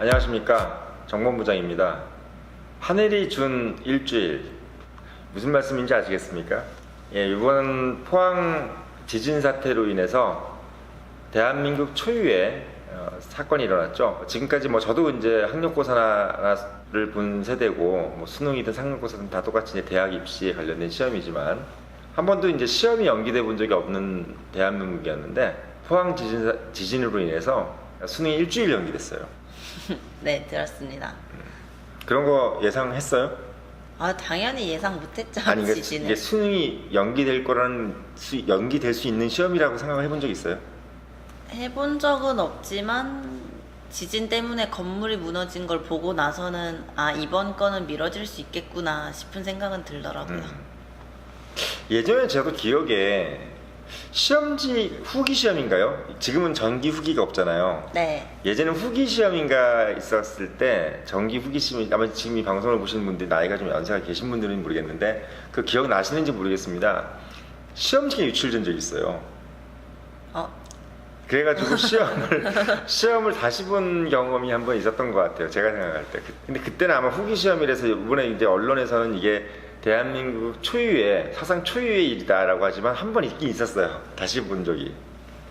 안녕하십니까, 정본부장입니다. 하늘이 준 일주일, 무슨 말씀인지 아시겠습니까? 이번 포항 지진 사태로 인해서 대한민국 초유의 사건이 일어났죠. 지금까지 저도 이제 학력고사를 본 세대고, 수능이든 상록고사든 다 똑같이 이제 대학 입시에 관련된 시험이지만 한 번도 이제 시험이 연기돼 본 적이 없는 대한민국이었는데, 포항 지진으로 인해서 수능이 일주일 연기됐어요. 네, 들었습니다. 그런 거 예상했어요? 당연히 예상 못했죠. 아니, 지진을. 이게 수능이 연기될 수 있는 시험이라고 생각을 해본 적 있어요? 해본 적은 없지만 지진 때문에 건물이 무너진 걸 보고 나서는 이번 거는 미뤄질 수 있겠구나 싶은 생각은 들더라고요. 예전에 저도 기억에 시험지 후기 시험인가요? 지금은 전기 후기가 없잖아요. 네. 예전에 후기 시험인가 있었을 때 전기 후기 시험이, 아마 지금 이 방송을 보시는 분들 나이가 좀 연세가 계신 분들은 모르겠는데 그 기억 나시는지 모르겠습니다. 시험지가 유출된 적이 있어요. 그래가지고 시험을 다시 본 경험이 한 번 있었던 것 같아요. 제가 생각할 때. 근데 그때는 아마 후기 시험이라서 이번에 이제 언론에서는 이게 대한민국 초유의, 사상 초유의 일이다라고 하지만 한 번 있긴 있었어요. 다시 본 적이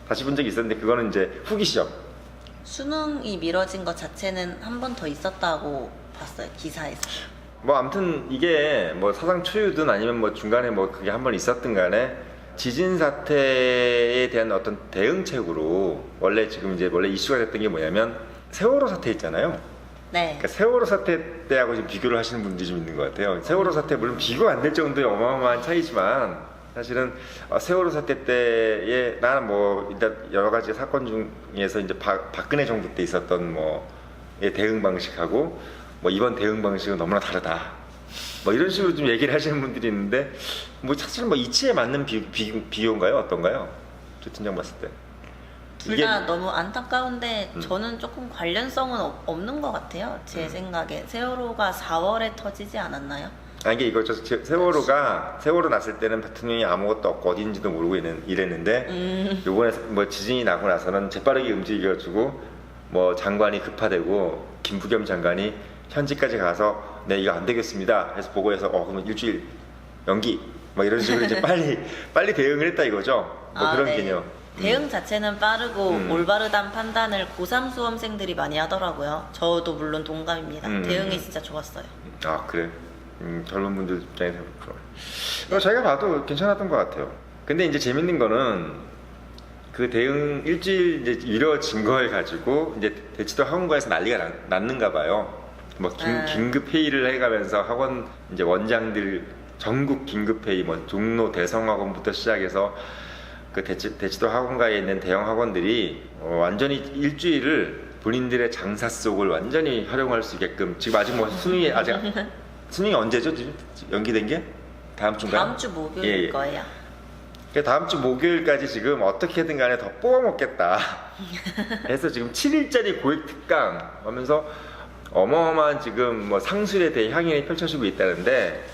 있었는데 그거는 이제 후기 시험. 수능이 미뤄진 것 자체는 한 번 더 있었다고 봤어요, 기사에서. 아무튼 이게 사상 초유든 아니면 중간에 그게 한 번 있었든 간에 지진 사태에 대한 어떤 대응책으로 원래 이슈가 됐던 게 뭐냐면 세월호 사태 있잖아요. 네. 그러니까 세월호 사태 때하고 지금 비교를 하시는 분들이 좀 있는 것 같아요. 세월호 사태 물론 비교가 안 될 정도의 어마어마한 차이지만 사실은 세월호 사태 때에 나는 일단 여러 가지 사건 중에서 이제 박근혜 정부 때 있었던 대응 방식하고 이번 대응 방식은 너무나 다르다. 이런 식으로 좀 얘기를 하시는 분들이 있는데 사실 이치에 맞는 비교인가요? 어떤가요? 조 팀장 봤을 때. 둘 다 너무 안타까운데 저는 조금 관련성은 없는 것 같아요. 제 생각에. 세월호가 4월에 터지지 않았나요? 이게 이거죠. 세월호 났을 때는 대통령이 아무것도 없고 어딘지도 모르고 이랬는데 요번에 지진이 나고 나서는 재빠르게 움직여가지고 장관이 급파되고 김부겸 장관이 현지까지 가서 네, 이거 안 되겠습니다 해서 보고해서 그러면 일주일 연기 이런 식으로 이제 빨리 대응을 했다 이거죠. 그런 네. 개념. 대응 자체는 빠르고 올바르단 판단을 고3 수험생들이 많이 하더라고요. 저도 물론 동감입니다. 대응이 진짜 좋았어요. 그래? 젊은 분들 입장에서 그렇구나. 저희가 봐도 괜찮았던 것 같아요. 근데 이제 재밌는 거는 그 대응 일주일 이제 이뤄진 걸 가지고 이제 대치도 학원가에서 난리가 났는가 봐요. 긴급 회의를 해가면서 학원 이제 원장들 전국 긴급 회의, 종로 대성학원부터 시작해서 그 대치도 학원가에 있는 대형 학원들이 완전히 일주일을 본인들의 장사 속을 완전히 활용할 수 있게끔 지금 아직 수능이 언제죠? 지금 연기된 게 다음 주인가요? 다음 주 목요일 거예요. 다음 주 목요일까지 지금 어떻게든 간에 더 뽑아먹겠다 해서 지금 7일짜리 고액 특강 하면서 어마어마한 지금 상술에 대해 향연이 펼쳐지고 있다는데,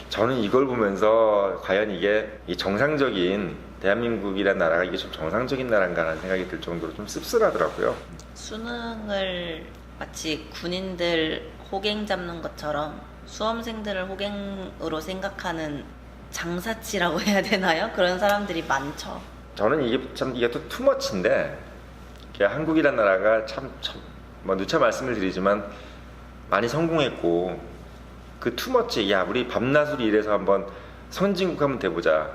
저는 이걸 보면서 과연 이게 정상적인 대한민국이라는 나라가 이게 좀 정상적인 나라인가라는 생각이 들 정도로 좀 씁쓸하더라고요. 수능을 마치 군인들 호갱 잡는 것처럼 수험생들을 호갱으로 생각하는 장사치라고 해야 되나요? 그런 사람들이 많죠. 저는 이게 또 투머치인데, 한국이라는 나라가 누차 말씀을 드리지만 많이 성공했고, 그 투머치, 우리 밤낮으로 일해서 한번 선진국 한번 돼보자,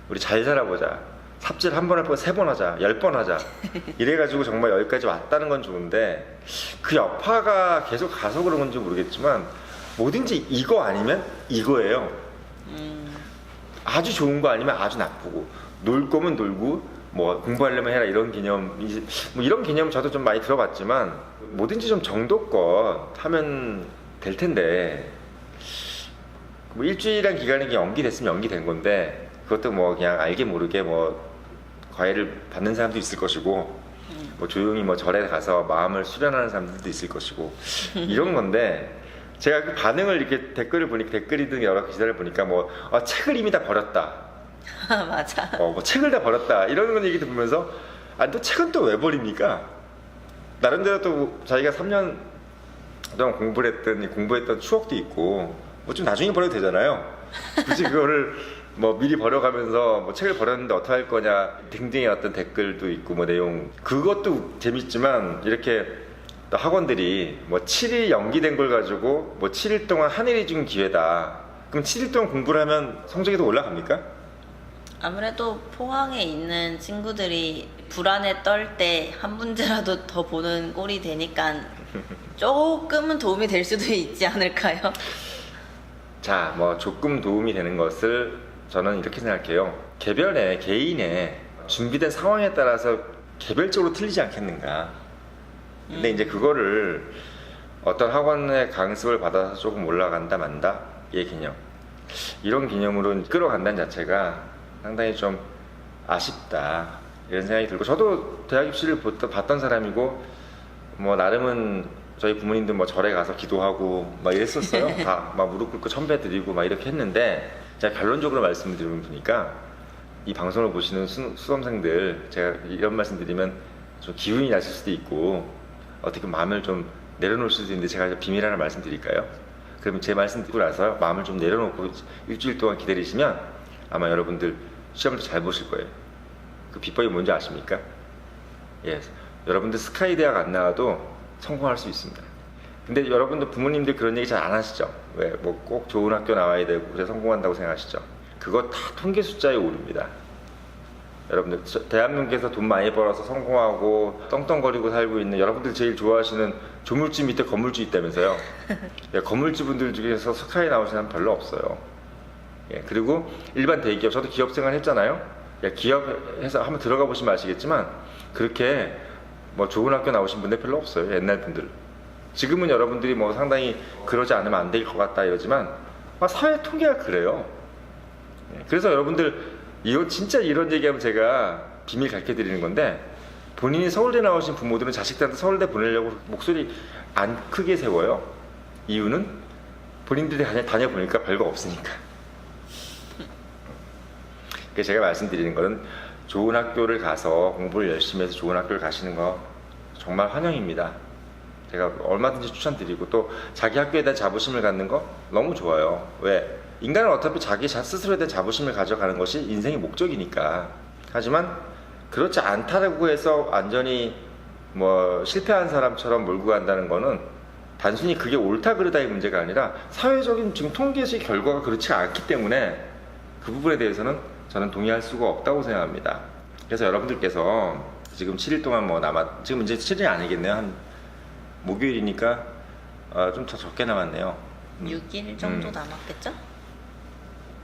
우리 잘 살아보자, 삽질 한 번 할 거 3번 하자, 10번 하자 이래가지고 정말 여기까지 왔다는 건 좋은데, 그 여파가 계속 가서 그런 건지 모르겠지만 뭐든지 이거 아니면 이거예요. 아주 좋은 거 아니면 아주 나쁘고, 놀 거면 놀고 공부하려면 해라, 이런 개념. 이런 개념 저도 좀 많이 들어봤지만 뭐든지 좀 정도껏 하면 될 텐데, 일주일이란 기간이 연기됐으면 연기된 건데, 그것도 그냥 알게 모르게 과외를 받는 사람도 있을 것이고, 조용히 절에 가서 마음을 수련하는 사람들도 있을 것이고, 이런 건데, 제가 그 반응을 이렇게 댓글이든 여러 기사를 보니까 책을 이미 다 버렸다. 맞아. 책을 다 버렸다. 이런 얘기 들으면서, 또 책은 또 왜 버립니까? 나름대로 또 자기가 3년 동안 공부했던 추억도 있고 뭐 좀 나중에 버려도 되잖아요. 굳이 그거를 뭐 미리 버려가면서 뭐 책을 버렸는데 어떻게 할 거냐 등등의 어떤 댓글도 있고 뭐 내용 그것도 재밌지만 이렇게 또 학원들이 뭐 7일 연기된 걸 가지고 뭐 7일 동안 하늘이 준 기회다. 그럼 7일 동안 공부를 하면 성적이 더 올라갑니까? 아무래도 포항에 있는 친구들이 불안에 떨 때 한 문제라도 더 보는 꼴이 되니까 조금은 도움이 될 수도 있지 않을까요? 자, 뭐 조금 도움이 되는 것을 저는 이렇게 생각해요. 개인의 준비된 상황에 따라서 개별적으로 틀리지 않겠는가. 근데 이제 그거를 어떤 학원의 강습을 받아서 조금 올라간다 만다 이 개념. 이런 개념으로 끌어간다는 자체가 상당히 좀 아쉽다 이런 생각이 들고 저도 대학 입시를 봤던 사람이고 뭐 나름은 저희 부모님들 뭐 절에 가서 기도하고 막 이랬었어요. 다 막 무릎 꿇고 천배 드리고 막 이렇게 했는데 제가 결론적으로 말씀드리니까 이 방송을 보시는 수험생들 제가 이런 말씀 드리면 좀 기운이 나실 수도 있고 어떻게 마음을 좀 내려놓을 수도 있는데 제가 비밀 하나 말씀드릴까요? 그러면 제 말씀 듣고 나서 마음을 좀 내려놓고 일주일 동안 기다리시면 아마 여러분들 시험도 잘 보실 거예요. 그 비법이 뭔지 아십니까? 예, 여러분들 스카이 대학 안 나와도 성공할 수 있습니다. 근데 여러분들 부모님들 그런 얘기 잘 안 하시죠? 왜? 뭐 꼭 좋은 학교 나와야 되고 그래 성공한다고 생각하시죠? 그거 다 통계 숫자에 오릅니다. 여러분들 대한민국에서 돈 많이 벌어서 성공하고 떵떵거리고 살고 있는 여러분들 제일 좋아하시는 조물주 밑에 건물주 있다면서요? 예, 건물주 분들 중에서 스카이 나오시는 사람 별로 없어요. 예, 그리고 일반 대기업 저도 기업 생활 했잖아요. 예, 기업에서 한번 들어가 보시면 아시겠지만 그렇게 뭐 좋은 학교 나오신 분들 별로 없어요. 옛날 분들. 지금은 여러분들이 뭐 상당히 그러지 않으면 안 될 것 같다 이러지만 사회 통계가 그래요. 예, 그래서 여러분들 진짜 이런 얘기하면 제가 비밀 가르쳐 드리는 건데 본인이 서울대 나오신 부모들은 자식들한테 서울대 보내려고 목소리 안 크게 세워요. 이유는 본인들이 다녀보니까 별거 없으니까. 그래서 제가 말씀드리는 거는 좋은 학교를 가서 공부를 열심히 해서 좋은 학교를 가시는 거 정말 환영입니다. 제가 얼마든지 추천드리고 또 자기 학교에 대한 자부심을 갖는 거 너무 좋아요. 왜? 인간은 어차피 자기 스스로에 대한 자부심을 가져가는 것이 인생의 목적이니까. 하지만 그렇지 않다고 해서 완전히 뭐 실패한 사람처럼 몰고 간다는 거는 단순히 그게 옳다 그르다의 문제가 아니라 사회적인 지금 통계의 결과가 그렇지 않기 때문에 그 부분에 대해서는 저는 동의할 수가 없다고 생각합니다. 그래서 여러분들께서 지금 7일 동안 지금 이제 7일이 아니겠네요. 한 목요일이니까 좀 더 적게 남았네요. 6일 정도 남았겠죠?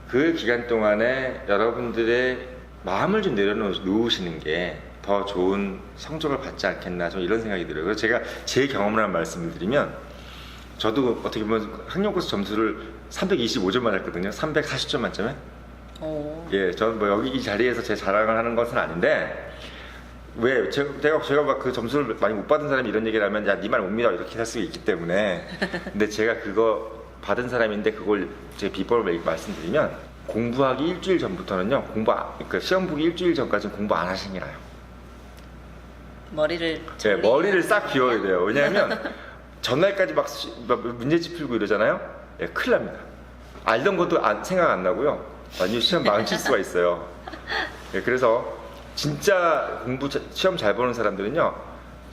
그 기간 동안에 여러분들의 마음을 좀 내려놓으시는 게 더 좋은 성적을 받지 않겠나 저 이런 생각이 들어요. 그래서 제가 제 경험을 한 말씀을 드리면 저도 어떻게 보면 학력고사 점수를 325점 맞았거든요. 340점 만점에. 오. 예, 저는 뭐 여기 이 자리에서 제 자랑을 하는 것은 아닌데 왜 제가 막 그 점수를 많이 못 받은 사람이 이런 얘기를 하면 야, 네 말 못 믿어 이렇게 할 수가 있기 때문에 근데 제가 그거 받은 사람인데 그걸 제 비법을 말씀드리면 공부하기 일주일 전부터는요 그러니까 시험 보기 일주일 전까지는 공부 안 하시는 게 나아요. 머리를 싹 비워야 돼요. 왜냐하면 전날까지 막 문제집 풀고 이러잖아요. 예, 큰일 납니다. 알던 것도 생각 안 나고요. 완전 시험 망칠 수가 있어요. 예, 그래서 진짜 시험 잘 보는 사람들은요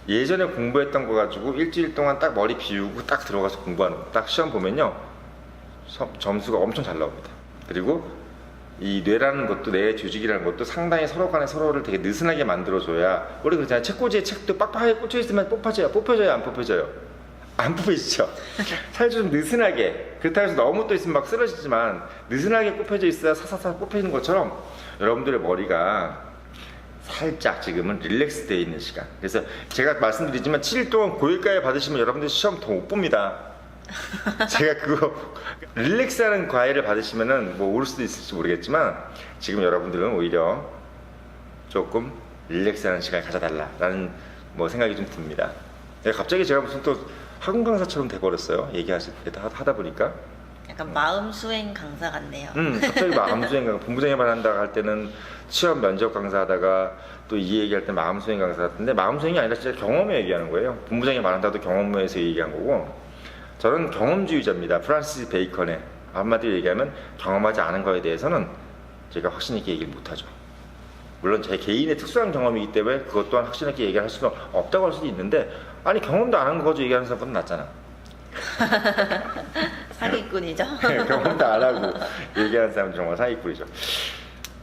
예전에 공부했던 거 가지고 일주일 동안 딱 머리 비우고 딱 들어가서 공부하는 거 딱 시험 보면요 점수가 엄청 잘 나옵니다. 그리고 이 뇌라는 것도 뇌의 조직이라는 것도 상당히 서로 간에 서로를 되게 느슨하게 만들어줘야 우리 그렇잖아요. 책꽂이에 책도 빡빡하게 꽂혀있으면 뽑혀져요 안 뽑혀져요? 안 뽑혀지죠. 살짝 좀 느슨하게 그렇다고 해서 너무 또 있으면 막 쓰러지지만 느슨하게 뽑혀져 있어야 사사사 뽑히는 것처럼 여러분들의 머리가 살짝 지금은 릴렉스 되어 있는 시간. 그래서 제가 말씀드리지만 7일 동안 고일가에 받으시면 여러분들 시험 더 못 봅니다. 제가 그거 릴렉스하는 과외를 받으시면은 뭐 오를 수도 있을지 모르겠지만 지금 여러분들은 오히려 조금 릴렉스하는 시간을 가져달라라는 뭐 생각이 좀 듭니다. 갑자기 제가 무슨 또 학원 강사처럼 돼버렸어요. 얘기하다 보니까. 약간 마음 수행 강사 같네요. 갑자기 마음수행 본부장에만 한다 할 때는 취업 면접 강사하다가 또 이 얘기할 때 마음수행 강사 같은데 마음수행이 아니라 진짜 경험에 얘기하는 거예요. 본부장이 말한다도 경험에서 얘기한 거고 저는 경험주의자입니다. 프란시스 베이컨의 한마디로 얘기하면 경험하지 않은 거에 대해서는 제가 확신 있게 얘기를 못하죠. 물론 제 개인의 특수한 경험이기 때문에 그것 또한 확신 있게 얘기할 수는 없다고 할 수도 있는데 아니 경험도 안 한 거 가지고 얘기하는 사람보다 낫잖아. 사기꾼이죠. 경험도 안 하고 얘기하는 사람은 정말 사기꾼이죠.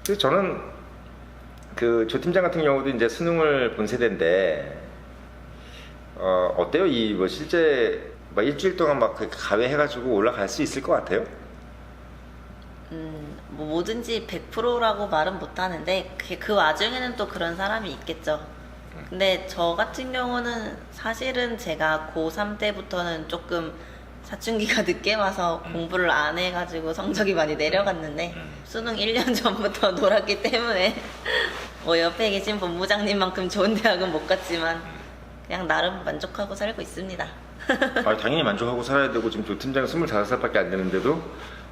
그래서 저는 그 조 팀장 같은 경우도 이제 수능을 본 세대인데 어때요? 이 뭐 실제 막 일주일 동안 막 가외 해가지고 올라갈 수 있을 것 같아요? 뭐 뭐든지 100%라고 말은 못하는데 그 와중에는 또 그런 사람이 있겠죠. 근데 저 같은 경우는 사실은 제가 고3 때부터는 조금 사춘기가 늦게 와서 공부를 안 해가지고 성적이 많이 내려갔는데 수능 1년 전부터 놀았기 때문에 뭐 옆에 계신 본부장님만큼 좋은 대학은 못 갔지만 그냥 나름 만족하고 살고 있습니다. 당연히 만족하고 살아야 되고 지금 조 팀장은 25살밖에 안 되는데도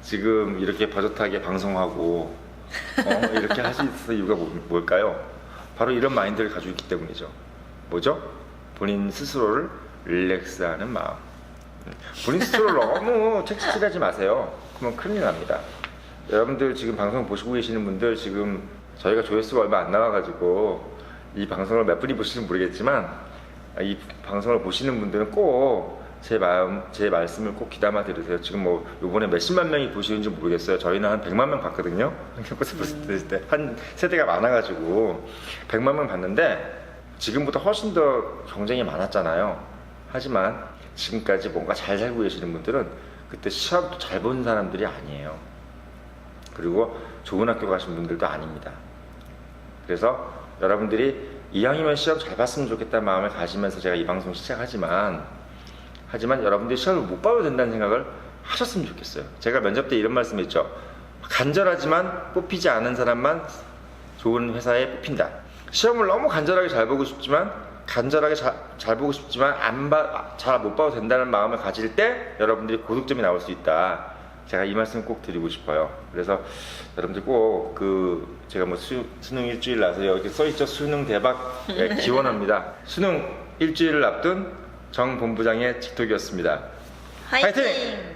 지금 이렇게 버젓하게 방송하고 이렇게 할 수 있을 이유가 뭘까요? 바로 이런 마인드를 가지고 있기 때문이죠. 뭐죠? 본인 스스로를 릴렉스하는 마음. 본인 스스로를 너무 책찍질하지 마세요. 그러면 큰일 납니다. 여러분들 지금 방송 보시고 계시는 분들 지금 저희가 조회수가 얼마 안 나와가지고 이 방송을 몇 분이 보실지 모르겠지만 이 방송을 보시는 분들은 꼭 제 말씀을 꼭 귀담아 들으세요. 지금 뭐 요번에 몇십만 명이 보시는지 모르겠어요. 저희는 한 100만 명 봤거든요. 한 세대가 많아가지고 100만 명 봤는데 지금보다 훨씬 더 경쟁이 많았잖아요. 하지만 지금까지 뭔가 잘 살고 계시는 분들은 그때 시험도 잘 본 사람들이 아니에요. 그리고 좋은 학교 가신 분들도 아닙니다. 그래서 여러분들이 이왕이면 시험 잘 봤으면 좋겠다는 마음을 가지면서 제가 이 방송 시작하지만 여러분들이 시험을 못 봐도 된다는 생각을 하셨으면 좋겠어요. 제가 면접 때 이런 말씀했죠. 간절하지만 뽑히지 않은 사람만 좋은 회사에 뽑힌다. 시험을 너무 간절하게 잘 보고 싶지만 잘 보고 싶지만 잘 못 봐도 된다는 마음을 가질 때 여러분들이 고득점이 나올 수 있다. 제가 이 말씀 꼭 드리고 싶어요. 그래서 여러분들 꼭 제가 뭐 수능 일주일 나서 여기 써있죠. 수능 대박 기원합니다. 수능 일주일을 앞둔 정 본부장의 직톡이었습니다. 화이팅!